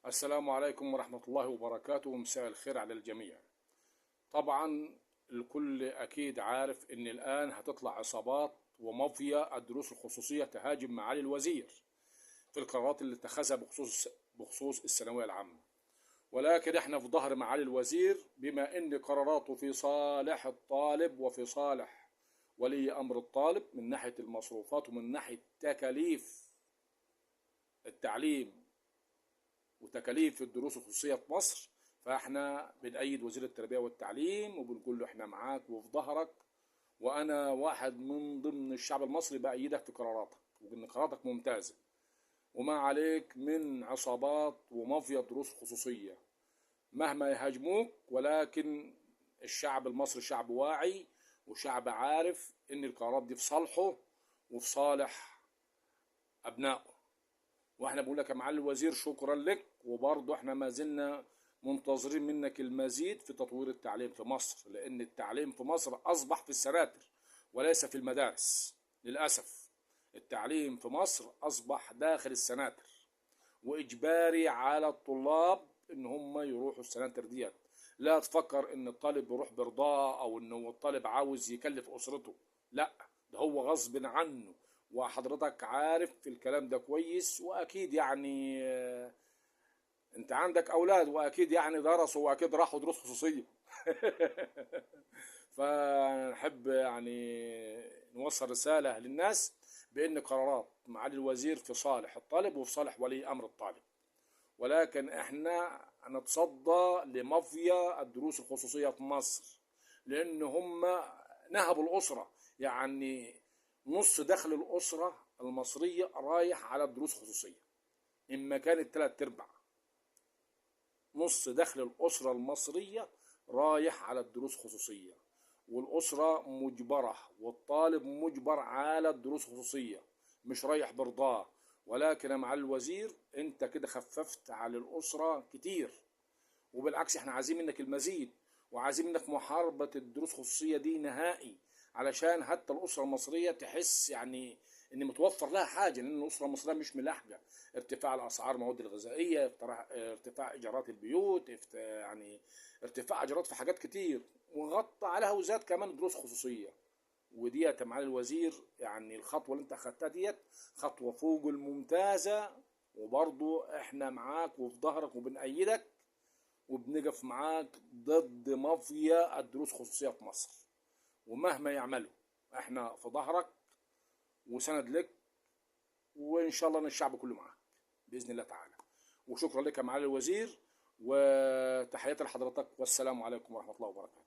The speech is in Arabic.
السلام عليكم ورحمة الله وبركاته، ومساء الخير على الجميع. طبعا الكل أكيد عارف إن الآن هتطلع عصابات ومافيا الدروس الخصوصية تهاجم معالي الوزير في القرارات اللي اتخذها بخصوص الثانوية العامة. ولكن احنا في ظهر معالي الوزير، بما إن قراراته في صالح الطالب وفي صالح ولي أمر الطالب من ناحية المصروفات ومن ناحية تكاليف التعليم وتكاليف الدروس الخصوصيه في مصر. فاحنا بنأيد وزير التربيه والتعليم وبنقول له احنا معاك وفي ظهرك، وانا واحد من ضمن الشعب المصري بأيدك في قراراتك، وان قراراتك ممتازه وما عليك من عصابات ومافيا دروس خصوصيه مهما يهاجموك. ولكن الشعب المصري شعب واعي وشعب عارف ان القرارات دي في صالحه وفي صالح ابنائه. واحنا بنقول لك يا معالي الوزير شكرا لك، وبرضه احنا ما زلنا منتظرين منك المزيد في تطوير التعليم في مصر، لان التعليم في مصر اصبح في السناتر وليس في المدارس. للاسف التعليم في مصر اصبح داخل السناتر، واجباري على الطلاب ان هم يروحوا السناتر ديت. لا تفكر ان الطالب يروح برضاه او انه الطالب عاوز يكلف اسرته، لا، ده هو غصب عنه. وحضرتك عارف الكلام ده كويس، واكيد يعني انت عندك اولاد واكيد يعني درسوا واكيد راحوا دروس خصوصيه. فنحب يعني نوصل رساله للناس بان قرارات معالي الوزير في صالح الطالب وفي صالح ولي امر الطالب. ولكن احنا نتصدى لمافيا الدروس الخصوصيه في مصر، لان هم نهبوا الاسره. يعني نص دخل الاسره المصريه رايح على الدروس الخصوصيه، اما كانت ثلاث ارباع. نص دخل الاسره المصريه رايح على الدروس الخصوصيه، والاسره مجبره والطالب مجبر على الدروس الخصوصيه، مش رايح برضاه. ولكن يا معالي الوزير انت كده خففت على الاسره كتير، وبالعكس احنا عايزين منك المزيد، وعايزين منك محاربة الدروس الخصوصية دي نهائي، علشان حتى الأسرة المصرية تحس يعني ان متوفر لها حاجة، لأن الأسرة المصرية مش ملاحقة. ارتفاع الأسعار المواد الغذائية، ارتفاع إيجارات البيوت، يعني ارتفاع إيجارات في حاجات كتير، وغطى عليها وزاد كمان دروس خصوصية. وديت يا معالي الوزير يعني الخطوة اللي انت اخدتها ديت خطوة فوق الممتازة، وبرضو احنا معاك وفي ظهرك وبنأيدك وبنقف معاك ضد مافيا الدروس خصوصية في مصر. ومهما يعملوا احنا في ظهرك وسند لك، وان شاء الله ان الشعب كله معاك باذن الله تعالى. وشكرا لك يا معالي الوزير، وتحياتي لحضرتك، والسلام عليكم ورحمة الله وبركاته.